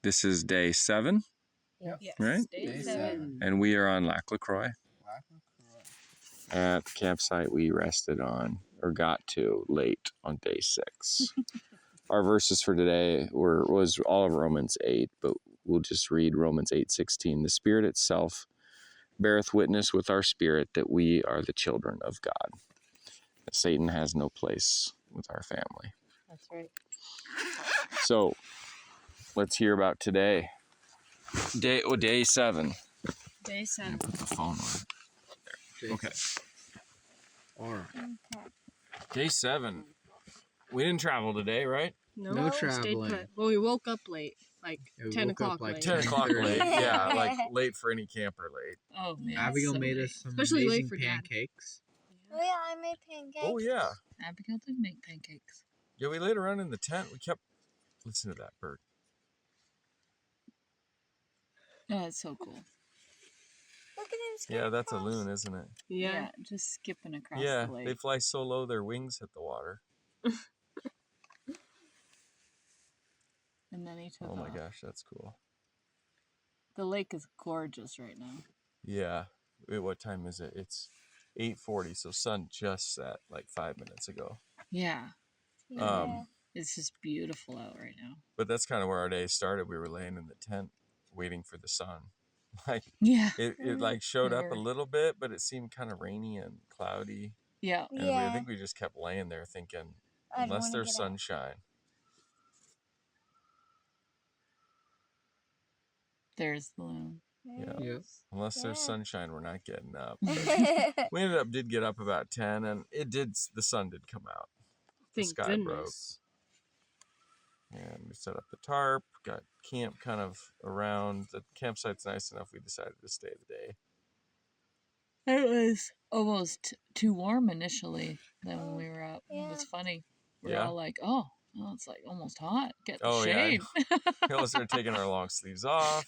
This is day 7, Yep. Yes, right? Day 7. And we are on Lac LaCroix. At the campsite we rested on, or got to late on day 6. Our verses for today was all of Romans 8, but we'll just read Romans 8:16. The Spirit itself beareth witness with our spirit that we are the children of God. That Satan has no place with our family. That's right. So let's hear about today. Day 7. Day 7. Put the phone on. There. Okay. All right. Day 7. We didn't travel today, right? No traveling. Stayed put. Well, we woke up late, like 10 o'clock like late. 10 o'clock late. Yeah, like late for any camper late. Oh, man. Abigail so made late. us some Especially late amazing for pancakes. Oh yeah, I made pancakes. Oh, yeah. Abigail did make pancakes. Yeah, we laid around in the tent. We kept... Listen to that bird. Oh, that's so cool. Look at him skip Yeah, that's a across. loon, isn't it? Yeah, just skipping across Yeah, the lake. they fly so low their wings hit the water. And then he took Oh my off. gosh, that's cool. The lake is gorgeous right now. Yeah. Wait, what time is it? It's 8:40, so sun just set like 5 minutes ago. Yeah, Yeah. it's just beautiful out right now. But that's kind of where our day started. We were laying in the tent waiting for the sun. Like Yeah. it like showed up a Weird. little bit, but it seemed kind of rainy and cloudy. Yeah. And I think we just kept laying there thinking, I'd unless wanna there's get out. sunshine. There's the loon. Yeah. Yep. Unless there's Yeah. sunshine, we're not getting up. We did get up about 10, and the sun did come out. Thank the sky goodness. broke. And we set up the tarp, got camp kind of around. The campsite's nice enough, we decided to stay the day. It was almost too warm initially than when we were up. Yeah. It was funny. We're Yeah. all like, oh, it's like almost hot. Get the Oh, yeah, I shade. We all started taking our long sleeves off.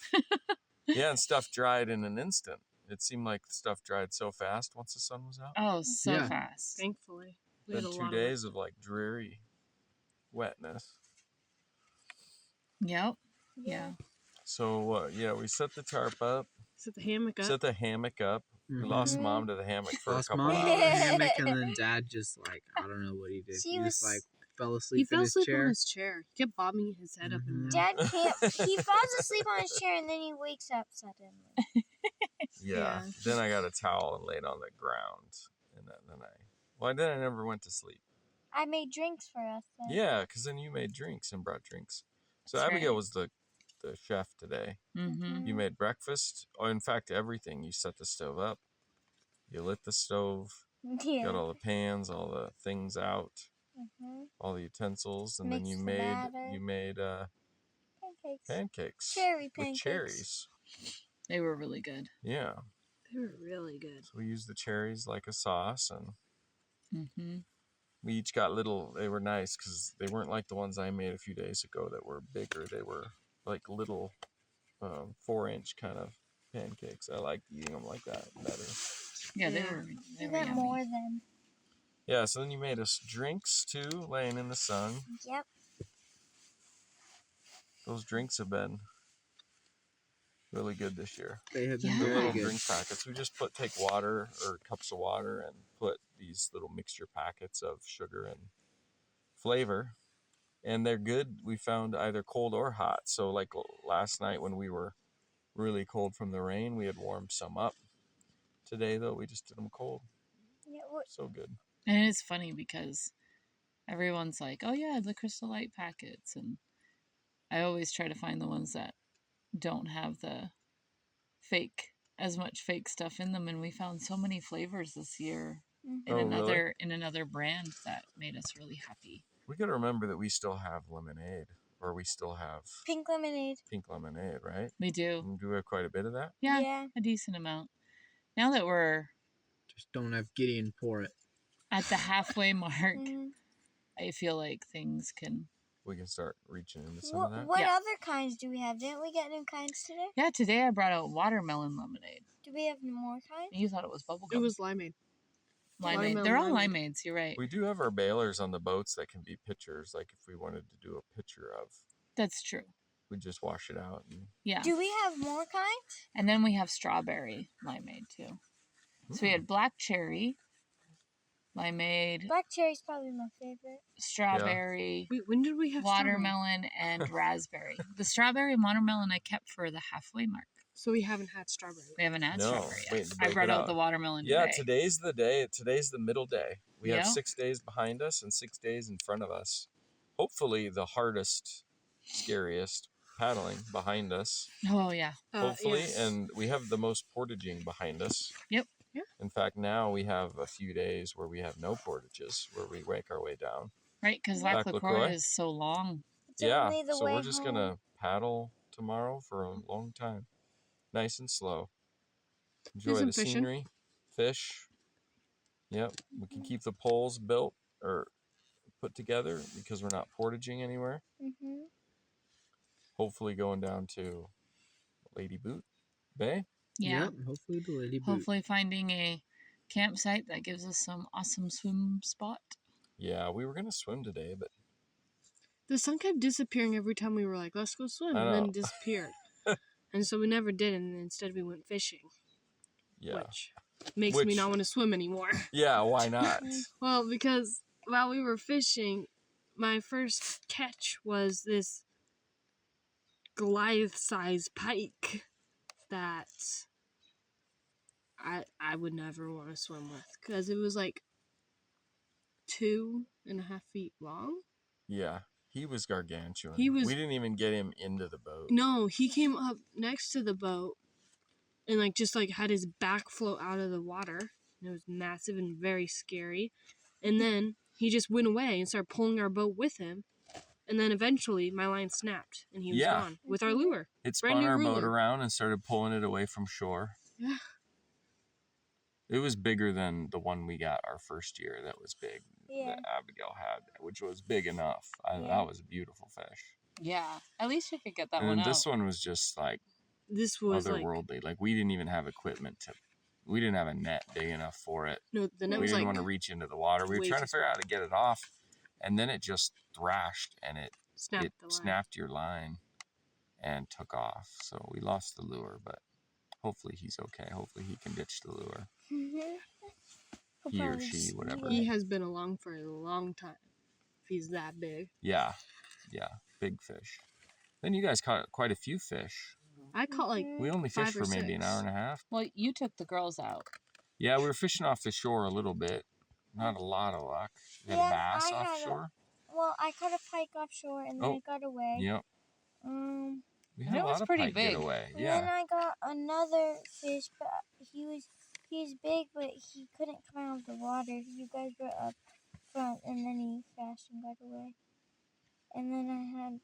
Yeah, and stuff dried in an instant. It seemed like stuff dried so fast once the sun was out. Oh, so Yeah. fast. Thankfully. We Then had a 2 lot days of like dreary wetness. Yep. Yeah. So, we set the tarp up, Set the hammock up. set the hammock up. We Mhm. lost Mom to the hammock for Lost a couple Mom hours. on the hammock, and then Dad just like, I don't know what he did. She He just was- like fell He asleep in fell his asleep chair. on his chair. He kept bobbing his head up and Mhm. down. Dad can't. He falls asleep on his chair and then he wakes up suddenly. Yeah. Yeah. Then I got a towel and laid on the ground. And then I never went to sleep. I made drinks for us. Then. Yeah, because then you made drinks and brought drinks. So That's Abigail right. was the chef today. Mm-hmm. You made breakfast. Oh, in fact, everything. You set the stove up. You lit the stove. Yeah. Got all the pans, all the things out, Mhm. all the utensils, and then Mixed you the made batter. Pancakes. pancakes Cherry with pancakes. cherries. They were really good. Yeah. They were really good. So we used the cherries like a sauce, and Mm-hmm. we each got little. They were nice because they weren't like the ones I made a few days ago that were bigger. They were like little 4-inch kind of pancakes. I like eating them like that better. Yeah, they Yeah. were. They You were got yummy. more than. Yeah, so then you made us drinks too, laying in the sun. Yep. Those drinks have been really good this year. They have been Yeah. The very little good. drink packets. We just take water or cups of water and put these little mixture packets of sugar and flavor. And they're good. We found either cold or hot. So like last night when we were really cold from the rain, we had warmed some up. Today though, we just did them cold. Yeah. So good. And it's funny because everyone's like, oh, yeah, the Crystal Light packets. And I always try to find the ones that don't have as much fake stuff in them. And we found so many flavors this year in Oh, really? another brand that made us really happy. We got to remember that we still have lemonade, or we still have Pink lemonade. pink lemonade, right? We do. Do we have quite a bit of that? Yeah, Yeah. a decent amount. Now that we're Just don't have Gideon pour it. at the halfway mark, Mhm. I feel like things can... We can start reaching into some of that. What Yeah. other kinds do we have? Didn't we get new kinds today? Yeah, today I brought out watermelon lemonade. Do we have more kinds? You thought it was bubblegum. It was limeade. limeade. They're all watermelon limeades, you're right. We do have our bailers on the boats that can be pitchers, like if we wanted to do a pitcher of. That's true. We just wash it out. And, Yeah. Do we have more kinds? And then we have strawberry limeade too. So we had black cherry, limeade, Black cherry's probably my favorite. strawberry, Wait, when did we have strawberry? watermelon, and raspberry. The strawberry and watermelon I kept for the halfway mark. So we haven't had strawberry. We haven't had No, strawberry yet. wait to I break brought it out out. the watermelon yeah, today. today's the day. Today's the middle day. We have Yeah. 6 days behind us and 6 days in front of us. Hopefully, the hardest, scariest paddling behind us. Oh, yeah. Hopefully, yes. and we have the most portaging behind us. Yep. Yeah. In fact, now we have a few days where we have no portages, where we make our way down. Right, because Lac Lac LaCroix. LaCroix is so long. It's Yeah, only the so way we're just home. gonna paddle tomorrow for a long time, nice and slow. Enjoy some the fishing. scenery, fish. Yep, we can keep the poles built or put together because we're not portaging anywhere. Mm-hmm. Hopefully, going down to Lady Boot Bay. Yeah. Yep, hopefully the lady boot. Hopefully finding a campsite that gives us some awesome swim spot. Yeah, we were gonna swim today, but The sun kept disappearing every time we were like, let's go swim, I and know. then disappeared. And so we never did, and instead we went fishing, yeah, which makes me Which- not want to swim anymore. yeah. Why not? Well, because while we were fishing, my first catch was this Goliath-sized pike that I would never want to swim with because it was like 2.5 feet long. Yeah, he was gargantuan. He was- We didn't even get him into the boat. No, he came up next to the boat and like just like had his back float out of the water. And it was massive and very scary. And then he just went away and started pulling our boat with him. And then eventually my line snapped and he was Yeah. gone with our lure. It Brand spun new our boat ruler. around and started pulling it away from shore. Yeah. It was bigger than the one we got our first year. That was big. Yeah. That Abigail had, which was big enough. Yeah. That was a beautiful fish. Yeah. At least we could get that And one out. this one was just like This was like otherworldly. Like we didn't even have equipment to. We didn't have a net big enough for it. no, the net We was didn't like want to reach into the water. We were way trying too to figure out how to get it off, and then it just thrashed and it snapped the line. snapped your line and took off. So we lost the lure, but hopefully he's okay. Hopefully he can ditch the lure. Mm-hmm. He or she, whatever. He has been along for a long time. If he's that big. Yeah, big fish. Then you guys caught quite a few fish. I caught like We only 5 fished or for maybe an 6. hour and a half. Well, you took the girls out. Yeah, we were fishing off the shore a little bit. Not a lot of luck. We had Yeah, a bass I had a- offshore. Well, I caught a pike offshore and then Oh. it got away. Yep. We had It a was lot of pretty pike big. get away. And then Yeah. I got another fish, but he was big, but he couldn't come out of the water. You guys were up front, and then he fast and got away. And then I had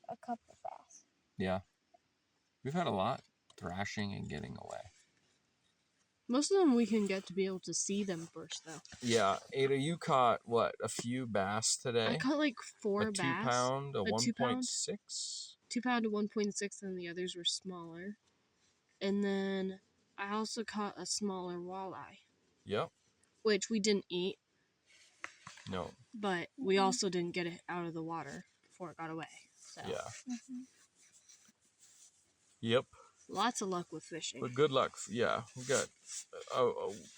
a couple bass. Yeah. We've had a lot thrashing and getting away. most of them we can get to be able to see them first though. Yeah. Ada, you caught what? A few bass today? I caught like 4 a 2 bass. pound, a A 2 pound? 1.6. 2 pound to 1.6 and the others were smaller. And then I also caught a smaller walleye, Yep. which we didn't eat, No. but we also didn't get it out of the water before it got away. So Yeah. Mm-hmm. Yep. lots of luck with fishing. But good luck. Yeah. We got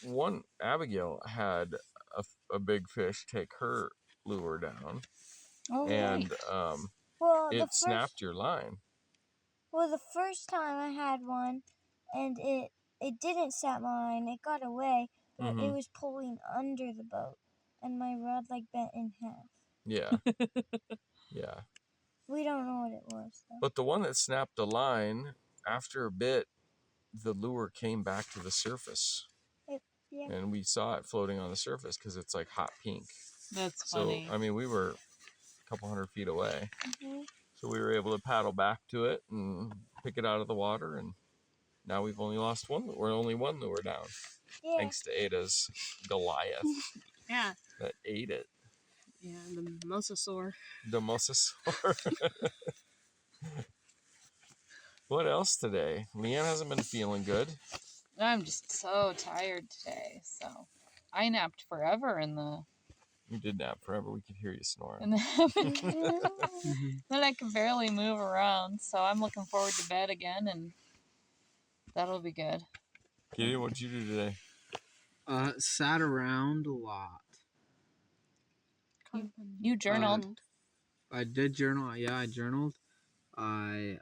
one. Abigail had a big fish take her lure down, Oh, and right. Well, it snapped your line. Well, the first time I had one, and it didn't snap my line. It got away, but it Mhm. was pulling under the boat, and my rod like bent in half. Yeah. Yeah. We don't know what it was though. But the one that snapped the line, after a bit, the lure came back to the surface. Yeah. And we saw it floating on the surface because it's like hot pink. That's So, funny. I mean, we were a couple hundred feet away. Mhm. So we were able to paddle back to it and pick it out of the water. And now we've only lost one. We're only one lure down. Yeah. Thanks to Ada's Goliath Yeah. that ate it. Yeah, the mosasaur. The mosasaur. What else today? Leanne hasn't been feeling good. I'm just so tired today. So I napped forever in the You did nap forever. We could hear you snoring. And then I can barely move around, so I'm looking forward to bed again, and that'll be good. Kitty, what'd you do today? Sat around a lot. You journaled. I did journal. Yeah, I journaled. I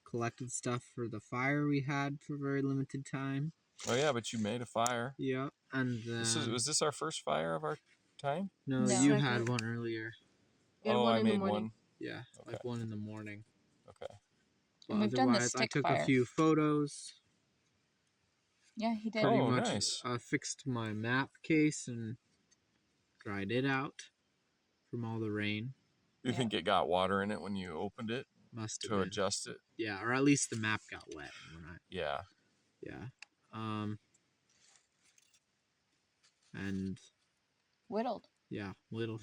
collected stuff for the fire we had for a very limited time. Oh yeah, but you made a fire. Yeah, and then Was this our first fire of our time? no, No. you Second. had one earlier. We had Oh, one I in the made morning. one. Yeah, Okay. like 1 in the morning. Okay. But And we've done the otherwise, I stick took fire. a few photos. Yeah, he did. Pretty Oh, much nice. fixed my map case and dried it out from all the rain. You Yeah. think it got water in it when you opened it Must have to been. adjust it? Yeah, or at least the map got wet when I. Yeah. Yeah. And Whittled. yeah, little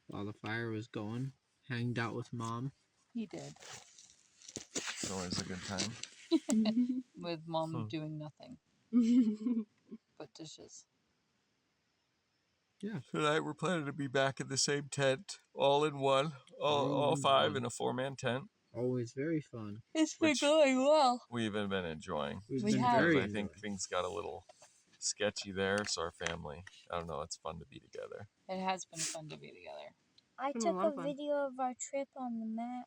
while the fire was going, hanged out with Mom. He did. It's always a good time. With Mom Huh. doing nothing but dishes. Yeah. Tonight we're planning to be back in the same tent, all in one, all in 5 one. in a 4-man tent. Always very fun. It's Which- been going well. We've been enjoying. We've We been have. very I think enjoying. things got a little sketchy there, so our family, I don't know, it's fun to be together. It has been fun to be together. I Been a took lot a of fun. video of our trip on the map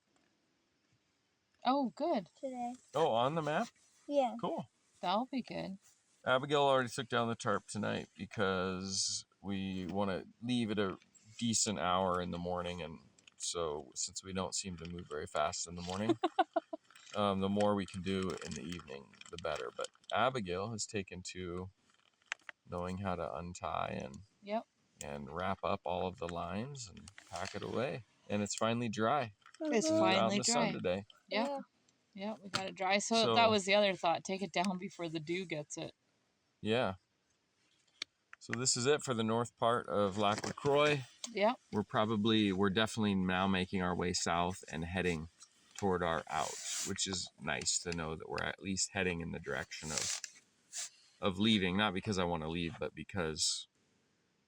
Oh, good. today. Oh, on the map? Yeah. Cool. That'll be good. Abigail already took down the tarp tonight because we want to leave at a decent hour in the morning, and so since we don't seem to move very fast in the morning, the more we can do in the evening, the better. But Abigail has taken to knowing how to untie Yep. and wrap up all of the lines and pack it away, and it's finally dry. It's It was out in finally the sun dry. today. Yep. Yep, we got it dry. So So- that was the other thought. Take it down before the dew gets it. Yeah. So this is it for the north part of Lac LaCroix. Yep. We're definitely now making our way south and heading toward our out, which is nice to know that we're at least heading in the direction of leaving. Not because I want to leave, but because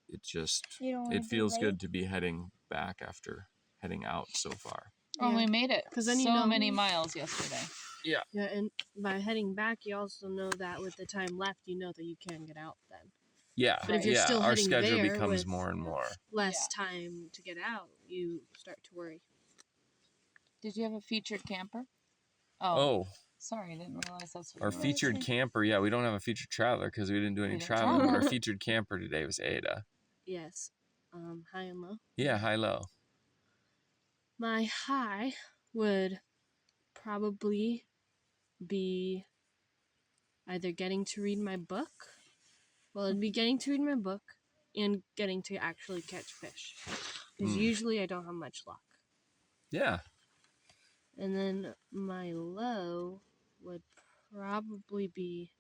it feels good to be heading back after heading out so far. Oh, Yeah. we made it. 'Cause then you so know- many miles yesterday. Yeah, and by heading back, you also know that with the time left, you know that you can get out then. Yeah, But if you're yeah. still Our heading schedule there becomes with- more and more. Less time to get out, you start to worry. Did you have a featured camper? Oh, Sorry, I didn't realize that's what our you were featured saying. camper. Yeah, we don't have a featured traveler because we didn't do any We don't traveling. But our travel. featured camper today was Ada. Yes. High and low. Yeah, high low. My high would probably be either getting to read my book. Well, it'd be getting to read my book and getting to actually catch fish. Because usually I don't have much luck. Yeah. And then my low would probably be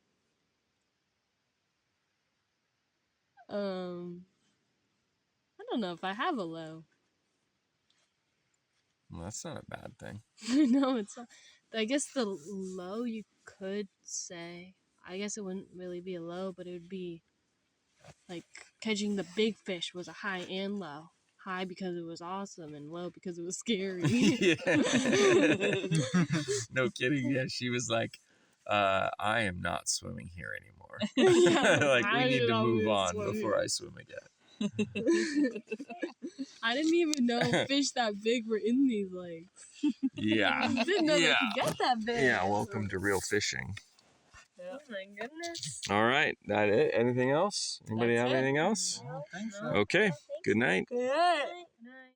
I don't know if I have a low. Well, that's not a bad thing. No, it's not. I guess the low you could say, I guess it wouldn't really be a low, but it would be like catching the big fish was a high and low. High because it was awesome and low because it was scary. No kidding. Yeah, she was like, I am not swimming here anymore. Yeah, Like, I we need didn't to move always on swim before here. I swim again. I didn't even know fish that big were in these lakes. Yeah. I didn't know Yeah. they could get that big. Yeah, welcome to real fishing. Oh my goodness. All right, that it? Anything else? Anybody That's have it. anything else? I don't think so. Okay, good night. Good.